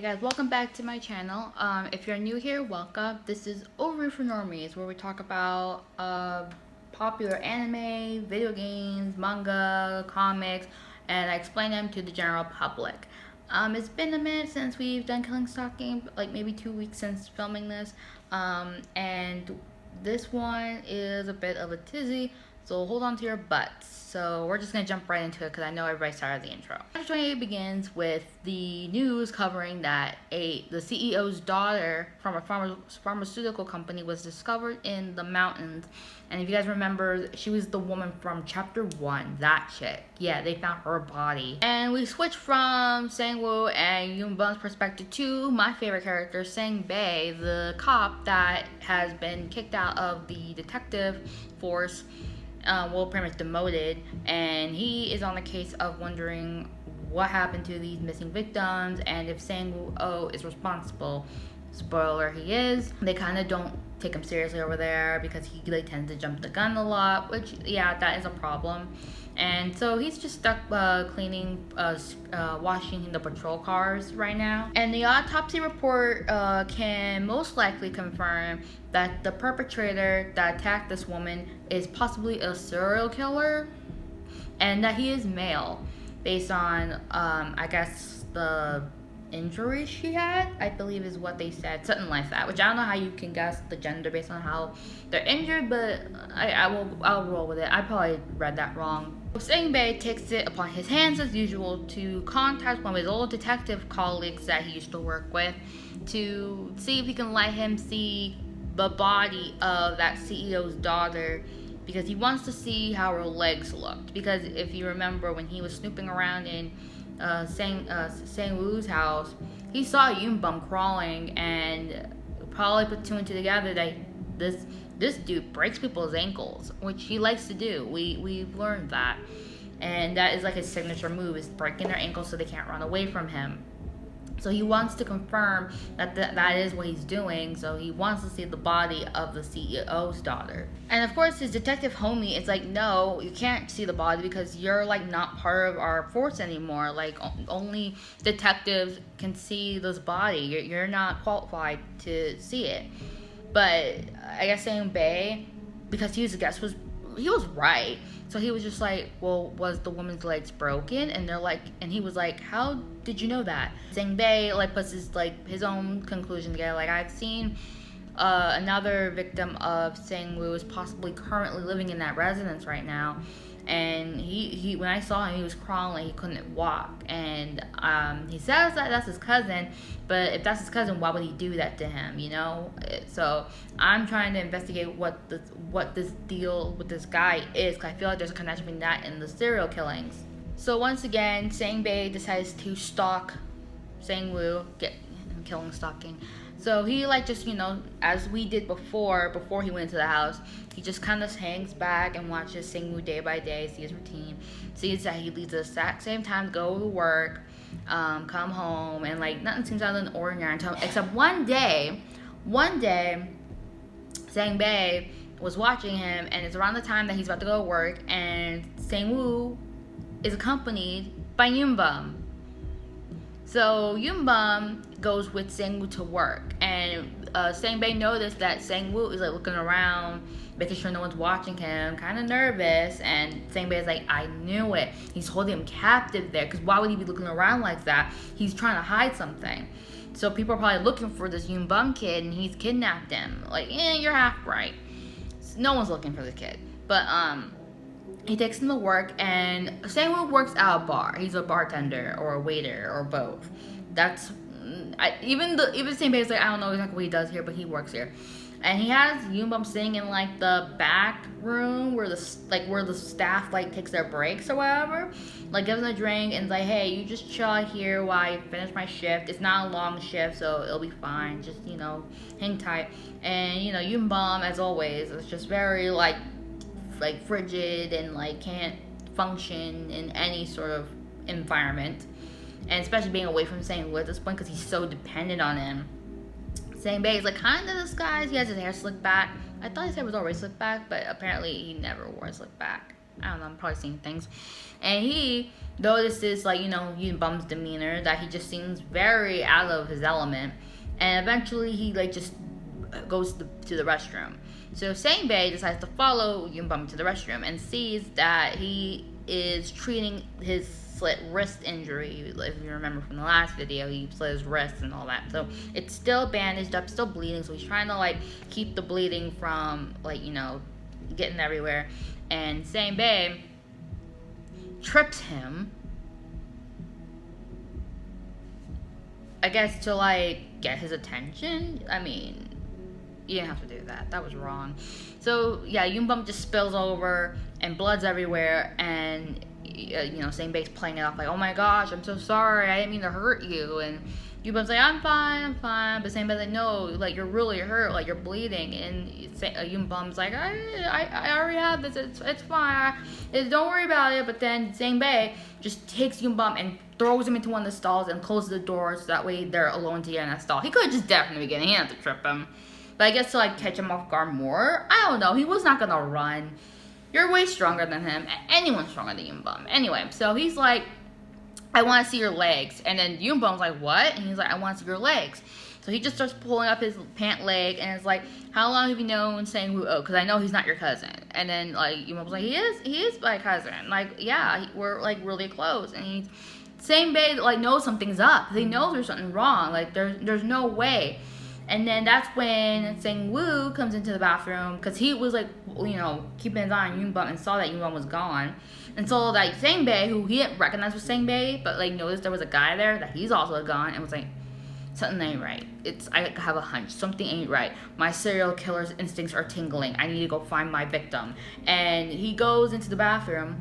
guys, welcome back to my channel. If you're new here, welcome. This is Over for Normies, where we talk about popular anime, video games, manga, comics, and I explain them to the general public. It's been a minute since we've done Stalking, like maybe 2 weeks since filming this, and this one is a bit of a tizzy, so hold on to your butts. So we're just gonna jump right into it because I know everybody's tired of the intro. Chapter 28 begins with the news covering that the CEO's daughter from a pharmaceutical company was discovered in the mountains. And if you guys remember, she was the woman from chapter 1, that chick. Yeah, they found her body. And we switch from Sangwoo and Yoonbum's perspective to my favorite character, Seungbae, the cop that has been kicked out of the detective force. Pretty much demoted, and he is on the case of wondering what happened to these missing victims and if Sangwoo is responsible. Spoiler, he is. They kind of don't take him seriously over there because he tends to jump the gun a lot, which, yeah, that is a problem. And so he's just stuck cleaning, washing the patrol cars right now. And the autopsy report can most likely confirm that the perpetrator that attacked this woman is possibly a serial killer, and that he is male, based on, I guess, the injuries she had, I believe is what they said, something like that, which I don't know how you can guess the gender based on how they're injured, but I'll roll with it. I probably read that wrong. Seungbae takes it upon his hands as usual to contact one of his old detective colleagues that he used to work with to see if he can let him see the body of that CEO's daughter, because he wants to see how her legs looked. Because if you remember, when he was snooping around in Sangwoo's house, he saw Yoonbum crawling and probably put two and two together that this dude breaks people's ankles, which he likes to do. We've learned that, and that is like his signature move, is breaking their ankles so they can't run away from him. So he wants to confirm that that is what he's doing. So he wants to see the body of the CEO's daughter. And of course, his detective homie is like, no, you can't see the body because you're like not part of our force anymore. Like only detectives can see this body. You're not qualified to see it. But I guess Seungbae, because he was a guest, he was right. So he was just like, well, was the woman's legs broken? And they're like, and he was like, how did you know that? Seungbae like puts his own conclusion together. Like, I've seen another victim of Sangwoo is possibly currently living in that residence right now. And he when I saw him, he was crawling, he couldn't walk. And he says that that's his cousin, but if that's his cousin, why would he do that to him, you know? So I'm trying to investigate what this deal with this guy is, because I feel like there's a connection between that and the serial killings. So once again, Seungbae decides to stalk Sangwoo, stalking. So he just, as we did before he went into the house, he just kind of hangs back and watches Sangwoo day by day, see his routine, sees that he leaves the exact same time to go to work, come home, and nothing seems out of the ordinary except one day, Seungbae was watching him, and it's around the time that he's about to go to work, and Sangwoo is accompanied by Yoonbum. So Yoonbum goes with Sangwoo to work, and Seungbae noticed that Sangwoo is looking around, making sure no one's watching him, kind of nervous. And Seungbae is like, I knew it. He's holding him captive there, because why would he be looking around like that? He's trying to hide something. So people are probably looking for this Yoonbum kid, and he's kidnapped him. You're half right. No one's looking for the kid, but he takes him to work, and Sangwoo works at a bar. He's a bartender or a waiter or both. That's even Seungbae is like, I don't know exactly what he does here, but he works here. And he has Yoonbum sitting in the back room where the staff takes their breaks or whatever. Gives him a drink and is like, hey, you just chill out here while I finish my shift. It's not a long shift, so it'll be fine. Just hang tight. And Yoonbum, as always, is just very frigid and can't function in any sort of environment, and especially being away from Sangwoo at this point because he's so dependent on him. Seungbae is kind of disguised. He has his hair slicked back. I thought his hair was always slicked back, but apparently he never wore it slicked back. I don't know, I'm probably seeing things. And he notices, like, Yun Bum's demeanor, that he just seems very out of his element. And eventually he, like, just goes to the restroom. So Sangbae decides to follow Yun Bum to the restroom and sees that he is treating his slit wrist injury. If you remember from the last video, he slit his wrist and all that. So it's still bandaged up, still bleeding. So he's trying to, like, keep the bleeding from, like, getting everywhere. And Sangbae trips him, I guess, to, like, get his attention. I mean, you didn't have to do that. That was wrong. So yeah, Yun Bum just spills over and blood's everywhere, and Sangbae's playing it off like, oh my gosh, I'm so sorry, I didn't mean to hurt you. And Yun Bum's like, I'm fine. But Sangbae's like, no, like, you're really hurt, like, you're bleeding. And Yun Bum's like, I already have this, it's fine, don't worry about it. But then Sangbae just takes Yun Bum and throws him into one of the stalls and closes the door so that way they're alone together in that stall. He could have just died from the beginning, he didn't have to trip him. But I guess to, like, catch him off guard more, I don't know, he was not gonna run. You're way stronger than him. Anyone's stronger than Yun Bum. Anyway, so he's like, I want to see your legs. And then Yun Bum's like, what? And he's like, I want to see your legs. So he just starts pulling up his pant leg, and it's like, how long have you known Sangwoo? Oh, because I know he's not your cousin. And then, like, Yun Bum's like, he is my cousin. Like, yeah, we're, like, really close. And Sangbae, like, knows something's up. He knows there's something wrong. Like, there's no way. And then that's when Sangwoo comes into the bathroom, because he was, like, keeping his eye on Yun Bum and saw that Yun Bum was gone. And so, like, Sangbae, who he didn't recognize was Sangbae, but, like, noticed there was a guy there that he's also gone, and was like, something ain't right. I have a hunch. Something ain't right. My serial killer's instincts are tingling. I need to go find my victim. And he goes into the bathroom,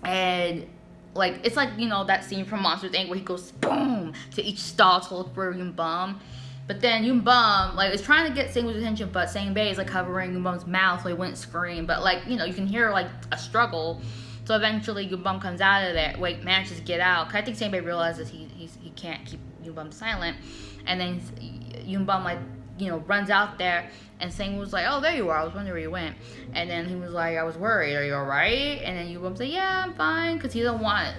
and, like, it's like, that scene from Monsters, Inc. where he goes, boom, to each stall to look for Yun Bum. But then Yun Bum, like, is trying to get Sangwoo's attention, but Sangbae is, like, covering Yun Bum's mouth so he wouldn't scream. But, like, you can hear, like, a struggle. So eventually Yun Bum comes out of there, manages to get out. Cause I think Sangbae realizes he can't keep Yun Bum silent. And then Yun Bum, like, runs out there, and Sangwoo's like, oh, there you are, I was wondering where you went. And then he was like, I was worried, are you alright? And then Yun Bum's like, yeah, I'm fine, because he doesn't want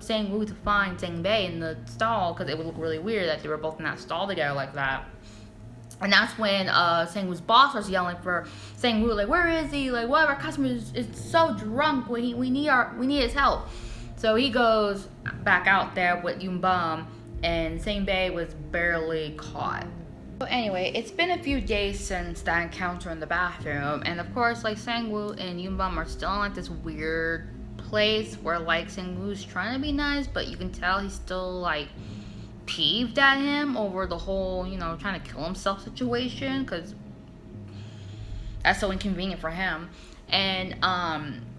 Sangwoo to find Sangbae in the stall, because it would look really weird that they were both in that stall together like that. And that's when Sangwoo's boss starts yelling for Sangwoo, like, where is he? Like, one of our customers is so drunk, we need his help. So he goes back out there with Yun Bum, and Sangbae was barely caught. So anyway, it's been a few days since that encounter in the bathroom, and of course, like, Sangwoo and Yun Bum are still in, like, this weird place where, like, Sangwoo's trying to be nice, but you can tell he's still, like, peeved at him over the whole, trying to kill himself situation, because that's so inconvenient for him. And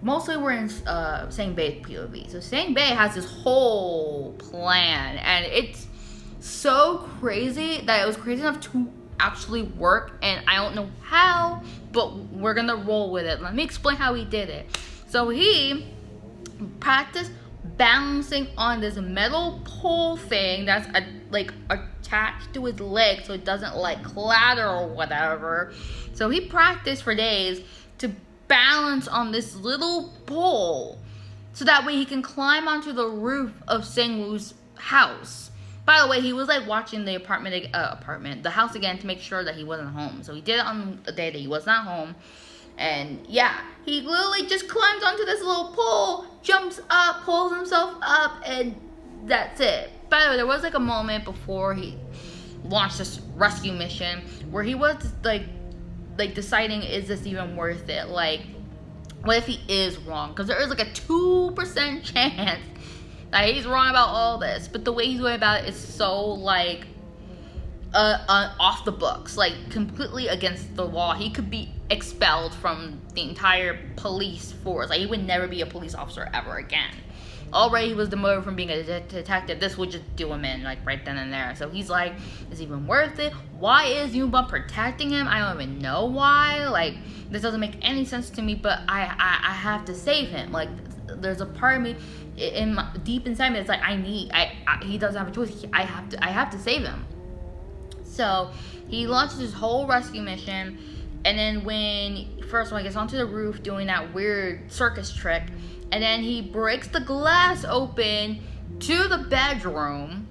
mostly we're in Sangbae's POV. So Sangbae has this whole plan, and it's so crazy that it was crazy enough to actually work, and I don't know how, but we're gonna roll with it. Let me explain how he did it. So he practiced balancing on this metal pole thing that's attached to his leg so it doesn't, like, clatter or whatever. So he practiced for days to balance on this little pole so that way he can climb onto the roof of Sangwoo's house. By the way, he was, like, watching the the house again to make sure that he wasn't home. So he did it on the day that he was not home. And yeah, he literally just climbs onto this little pole, jumps up, pulls himself up, and that's it. By the way, there was, like, a moment before he launched this rescue mission where he was, like deciding, is this even worth it? Like, what if he is wrong? Because there is, like, a 2% chance that he's wrong about all this. But the way he's going about it is so, like, off the books, like, completely against the law. He could be expelled from the entire police force. Like, he would never be a police officer ever again. Already he was demoted from being a detective. This would just do him in, like, right then and there. So he's like, is it even worth it? Why is Yun Bum protecting him? I don't even know why. Like, this doesn't make any sense to me, but I have to save him. Like, there's a part of me deep inside me that's like, he doesn't have a choice. I have to save him. So he launches his whole rescue mission, And then when first one gets onto the roof doing that weird circus trick, and then he breaks the glass open to the bedroom,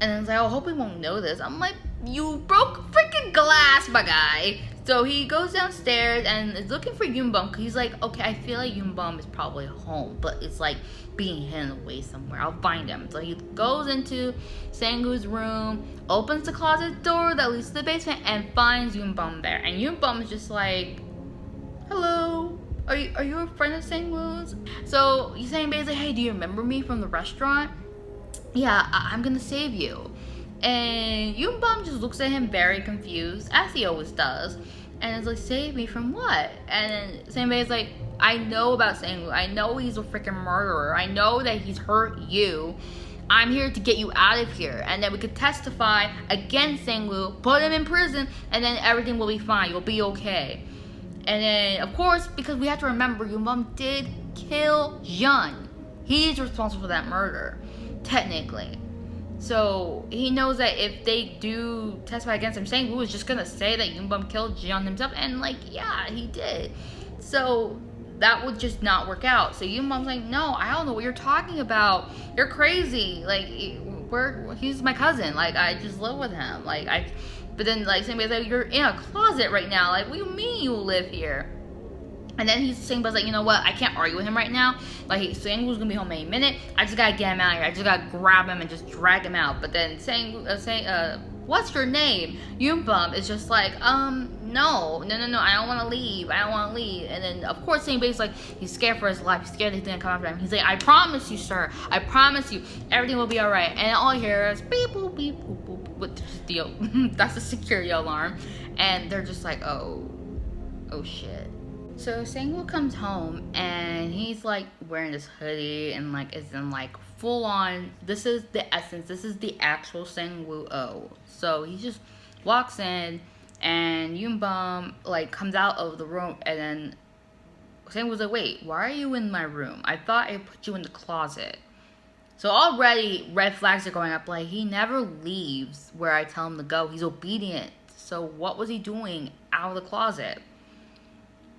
and then it's like, oh, I hope he won't know this. I'm like, you broke freaking glass, my guy. So he goes downstairs and is looking for Yoonbum, because he's like, okay, I feel like Yoonbum is probably home, but it's like being hidden away somewhere. I'll find him. So he goes into Sangwoo's room, opens the closet door that leads to the basement, and finds Yoonbum there. And Yoonbum is just like, hello, are you a friend of Sangwoo's? So he's saying basically, hey, do you remember me from the restaurant? Yeah, I'm gonna save you. And Yoonbum just looks at him very confused, as he always does. And is like, save me from what? And Seungbae is like, I know about Sangwoo. I know he's a freaking murderer. I know that he's hurt you. I'm here to get you out of here. And then we could testify against Sangwoo, put him in prison, and then everything will be fine. You'll be okay. And then, of course, because we have to remember, Yoonbum did kill Jun. He's responsible for that murder, technically. So he knows that if they do testify against him, Sangwoo is just gonna say that Yoonbum killed Jun himself, and like, yeah, he did. So that would just not work out. So Yoonbum's like, no, I don't know what you're talking about. You're crazy. Like, he's my cousin. Like, I just live with him. But then like Sangbae's like, you're in a closet right now. Like, what do you mean you live here? And then Sangbae's like, you know what? I can't argue with him right now. Like, Sangwoo's gonna be home any minute. I just gotta get him out of here. I just gotta grab him and just drag him out. But then what's your name? Yoonbum is just like, no, I don't want to leave. And then of course Sangbae's like, he's scared for his life. He's scared he's gonna come after him. He's like, I promise you, sir. I promise you, everything will be alright. And all I hear is beep boop beep boop boop. With the that's the security alarm. And they're just like, oh shit. So Sangwoo comes home and he's like wearing this hoodie and like is in like full on, this is the essence, this is the actual Sangwoo O. So he just walks in and Yoonbum like comes out of the room, and then Sangwoo's like, wait, why are you in my room? I thought I put you in the closet. So already red flags are going up. Like, he never leaves where I tell him to go. He's obedient. So what was he doing out of the closet?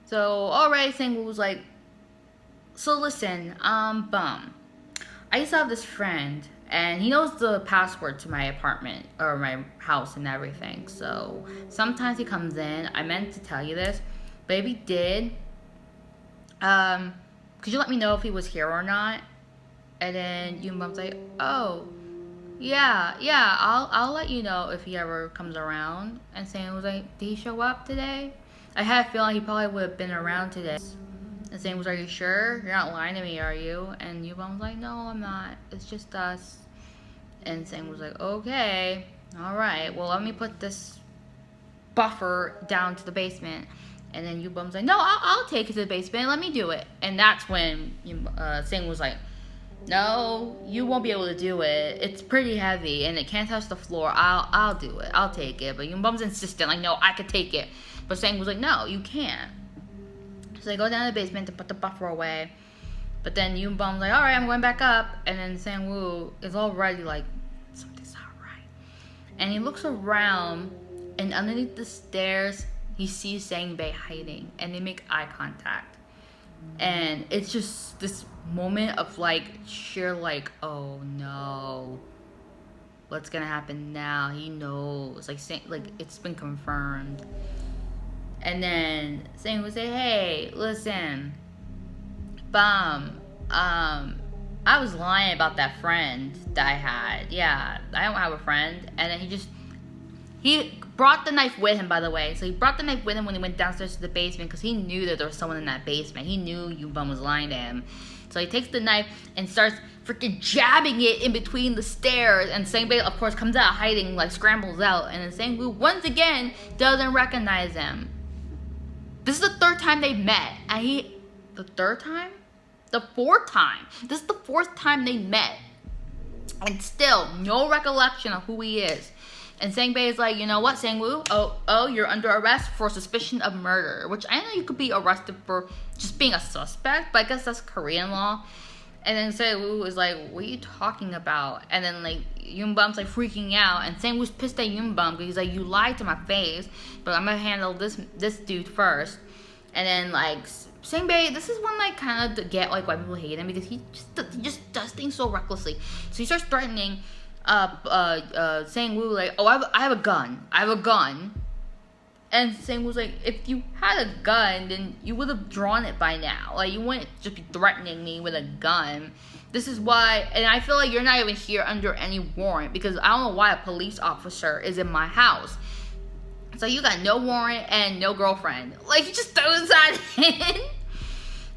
So already Sangwoo was like, so listen, Bum, I used to have this friend, and he knows the password to my apartment or my house and everything. So sometimes he comes in. I meant to tell you this, but if he did, could you let me know if he was here or not? And then Yoonbum's like, oh, yeah, I'll let you know if he ever comes around. And Sangwoo was like, did he show up today? I had a feeling he probably would have been around today. And Sangwoo was, are you sure? You're not lying to me, are you? And Yoonbum was like, no, I'm not. It's just us. And Sangwoo was like, okay, all right. Well, let me put this buffer down to the basement. And then Yoonbum's like, no, I'll take it to the basement. Let me do it. And that's when Sangwoo was like, no, you won't be able to do it. It's pretty heavy and it can't touch the floor. I'll do it. I'll take it. But Yoonbum's insistent, like, no, I could take it. But Sangwoo's like, no, you can't. So they go down to the basement to put the buffer away. But then Yoonbum's like, all right, I'm going back up. And then Sangwoo is already like, something's not right. And he looks around, and underneath the stairs, he sees Sangbae hiding. And they make eye contact. And it's just this moment of like sheer like, oh no, what's gonna happen now? He knows, like it's been confirmed. And then Sangwoo would say, hey, listen, Bum, I was lying about that friend that I had. Yeah, I don't have a friend. And then he brought the knife with him, by the way. So he brought the knife with him when he went downstairs to the basement, because he knew that there was someone in that basement. He knew Yoonbum was lying to him. So he takes the knife and starts freaking jabbing it in between the stairs. And Sangbae, of course, comes out hiding, like scrambles out. And then Sangwoo, once again, doesn't recognize him. This is the third time they've met. And the third time? The fourth time. This is the fourth time they met. And still, no recollection of who he is. And Sangbae is like, you know what, Sangwoo? Oh, you're under arrest for suspicion of murder. Which I know you could be arrested for just being a suspect, but I guess that's Korean law. And then Sangwoo was like, what are you talking about? And then like Yoonbum's like freaking out, and Sangwoo's pissed at Yoonbum because he's like, you lied to my face, but I'm gonna handle this dude first. And then like Seungbae, this is when like kind of to get like why people hate him, because he just does things so recklessly. So he starts threatening Sangwoo like, oh, I have a gun. And Sangwoo's like, if you had a gun, then you would have drawn it by now. Like, you wouldn't just be threatening me with a gun. This is why, and I feel like you're not even here under any warrant, because I don't know why a police officer is in my house. So you got no warrant and no girlfriend. Like, he just throws that in.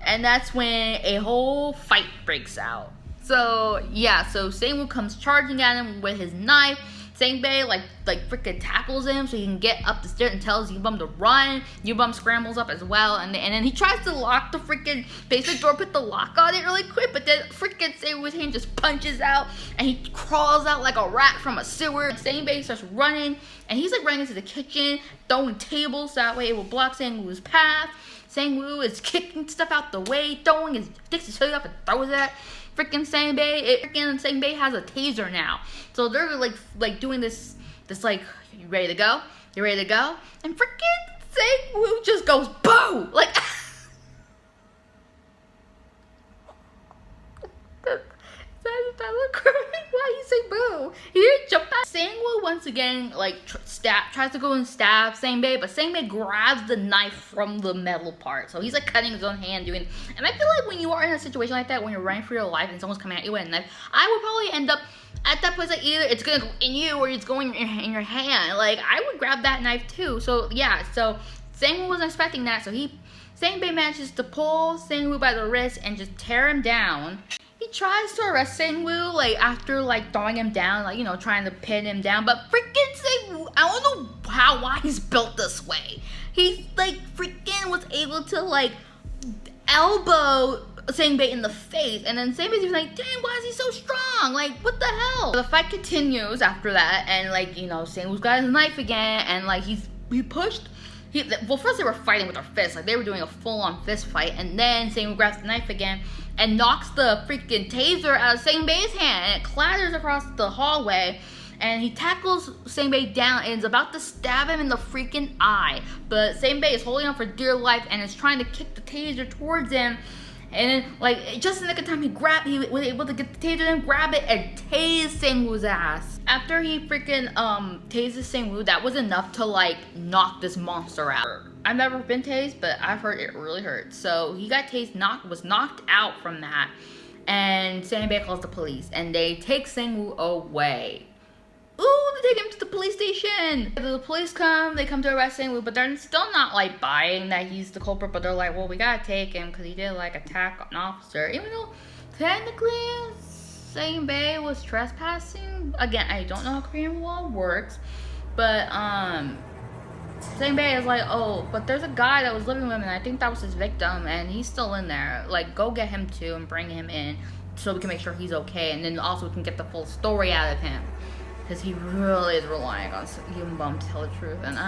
And that's when a whole fight breaks out. So, yeah, so Sangwoo comes charging at him with his knife. Seungbae like freaking tackles him so he can get up the stairs and tells Yoonbum to run. Yoonbum scrambles up as well, and then he tries to lock the freaking basement door, put the lock on it really quick, but then freaking Sangwoo's hand just punches out, and he crawls out like a rat from a sewer. Seungbae starts running, and he's like running into the kitchen, throwing tables so that way it will block Sangwoo's path. Sangwoo is kicking stuff out the way, takes his hood up and throws it. Freaking Seungbae has a taser now, so they're like doing this like, you ready to go? You ready to go? And freaking Sangwoo just goes boo! Like, that look correct? Why you say boo? He didn't jump out. Sangwoo once again like tries to go and stab Seungbae, but Seungbae grabs the knife from the metal part, so he's like cutting his own hand doing. And I feel like when you are in a situation like that, when you're running for your life and someone's coming at you with a knife, I would probably end up at that place, like either it's gonna go in you or it's going in your hand. Like, I would grab that knife too. So yeah, so Sangwoo wasn't expecting that, so Seungbae manages to pull Sangwoo by the wrist and just tear him down. He tries to arrest Sangwoo, like, after, like, throwing him down, like, you know, trying to pin him down, but freaking Sangwoo, I don't know why he's built this way. He, like, freaking was able to, like, elbow Seungbae in the face, and then Seungbae's like, dang, why is he so strong? Like, what the hell? The fight continues after that, and, like, you know, Sangwoo's got his knife again, and, like, well, first they were fighting with their fists, like they were doing a full-on fist fight, and then Sangwoo grabs the knife again and knocks the freaking taser out of Seungbae's hand, and it clatters across the hallway, and he tackles Seungbae down and is about to stab him in the freaking eye, but Seungbae is holding on for dear life and is trying to kick the taser towards him. And then, like, just in the nick of time, he was able to get the taser and grab it and tase Sangwoo's ass. After he freaking tases Sangwoo, that was enough to, like, knock this monster out. I've never been tased, but I've heard it really hurts. So he got tased, was knocked out from that, and Seungbae calls the police, and they take Sangwoo away. Ooh, they take him to the police station. The police they come to arrest Sangwoo, but they're still not like buying that he's the culprit, but they're like, well, we gotta take him because he did like attack an officer. Even though technically Seungbae was trespassing. Again, I don't know how Korean law works, but Seungbae is like, oh, but there's a guy that was living with him, and I think that was his victim, and he's still in there. Like, go get him too and bring him in so we can make sure he's okay, and then also we can get the full story out of him. Because he really is relying on Yoonbum to tell the truth, and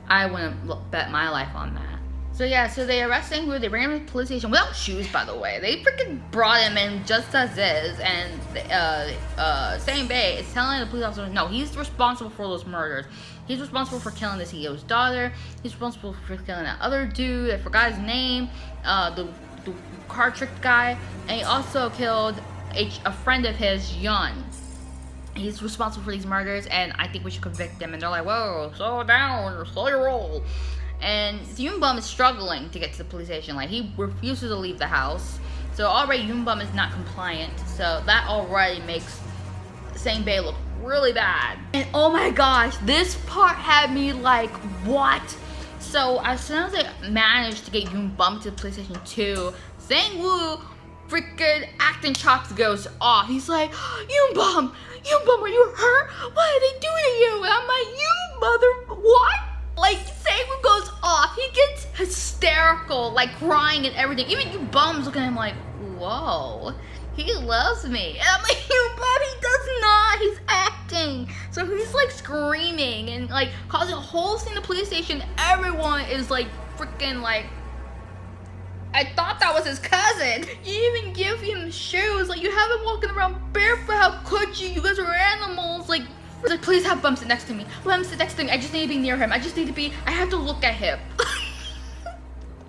I wouldn't bet my life on that. So yeah, so they arrest Sangwoo, they bring him to the police station without shoes, by the way. They freaking brought him in just as is, and Seungbae is telling the police officer, no, he's responsible for those murders. He's responsible for killing the CEO's daughter. He's responsible for killing that other dude, I forgot his name, the car trick guy, and he also killed a friend of his, Yeon. He's responsible for these murders, and I think we should convict him. And they're like, whoa, slow down, slow your roll. And Yoonbum is struggling to get to the police station. Like, he refuses to leave the house. So already Yoonbum is not compliant. So that already makes Seungbae look really bad. And oh my gosh, this part had me like, what? So as soon as I managed to get Yoonbum to the police station too, Sangwoo freaking acting chops goes off. He's like, Yoonbum, are you hurt? What are they doing to you? And I'm like, you mother, what? Like, Sangwoo goes off. He gets hysterical, like crying and everything. Even Yoonbum's looking at him like, whoa, he loves me. And I'm like, Yoonbum, he does not. He's acting. So he's like screaming and like causing a whole scene in the police station. Everyone is like freaking like, I thought that was his cousin. You didn't even give him have him walking around barefoot. How could you? You guys are animals. Like, please have Bum sit next to me. Let him sit next to me. I just need to be near him. I have to look at him.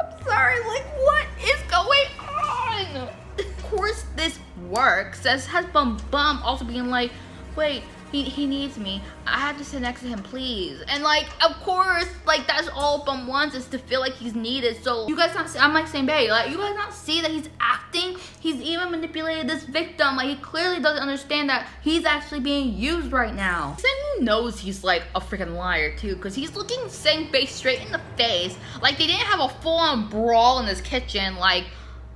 I'm sorry, like, what is going on? Of course this works. As has Bum also being like, wait, he needs me. I have to sit next to him, please. And like, of course, like that's all Bum wants is to feel like he's needed. So you guys not see, I'm like Sangbae, like you guys not see that he's acting? He's even manipulated this victim. Like he clearly doesn't understand that he's actually being used right now. Sangwoo knows he's like a freaking liar too, because he's looking Sangbae straight in the face. Like they didn't have a full-on brawl in this kitchen. Like,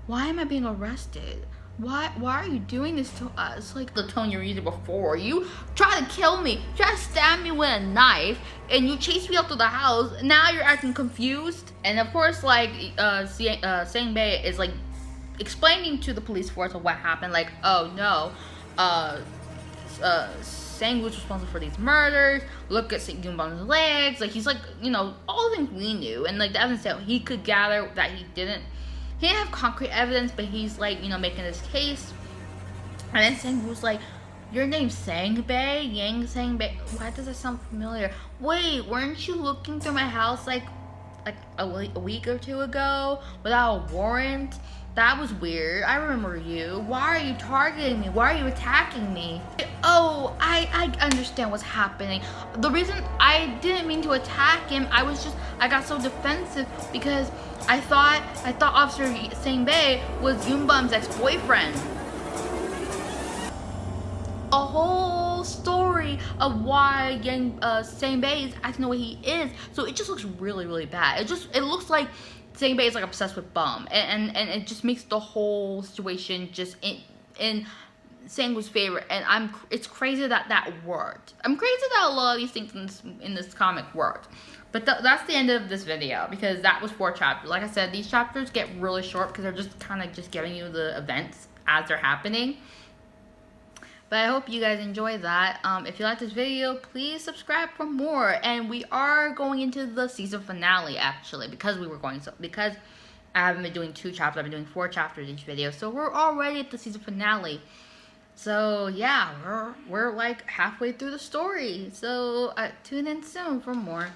why am I being arrested? Why are you doing this to us? Like the tone you were using before. You try to kill me, try to stab me with a knife, and you chase me out to the house. Now you're acting confused. And of course, like Sangbae is like explaining to the police force of what happened. Like, oh no, Sangwoo's responsible for these murders. Look at Yoonbum's legs. Like he's like, you know, all the things we knew, and like the evidence that he could gather that he didn't have concrete evidence, but he's like, you know, making his case. And then Sangwoo's like, your name's Sangbae? Yang Sangbae? Why does that sound familiar? Wait, weren't you looking through my house like a week or two ago without a warrant? That was weird. I remember you. Why are you targeting me? Why are you attacking me? Oh, I understand what's happening. The reason I didn't mean to attack him, I got so defensive because I thought Officer Sangbae was Yoonbum's ex-boyfriend. A whole story of why Sangbae is acting the way he is. So it just looks really, really bad. It looks like Sangbae is like obsessed with Bum, and it just makes the whole situation just in Sangwoo's favor. And it's crazy that worked. I'm crazy that a lot of these things in this comic worked. But that's the end of this video, because that was 4 chapters. Like I said, these chapters get really short because they're just kind of just giving you the events as they're happening. But I hope you guys enjoy that. If you like this video, please subscribe for more. And we are going into the season finale, actually, because I haven't been doing 2 chapters. I've been doing 4 chapters each video. So we're already at the season finale. So yeah, we're like halfway through the story. So tune in soon for more.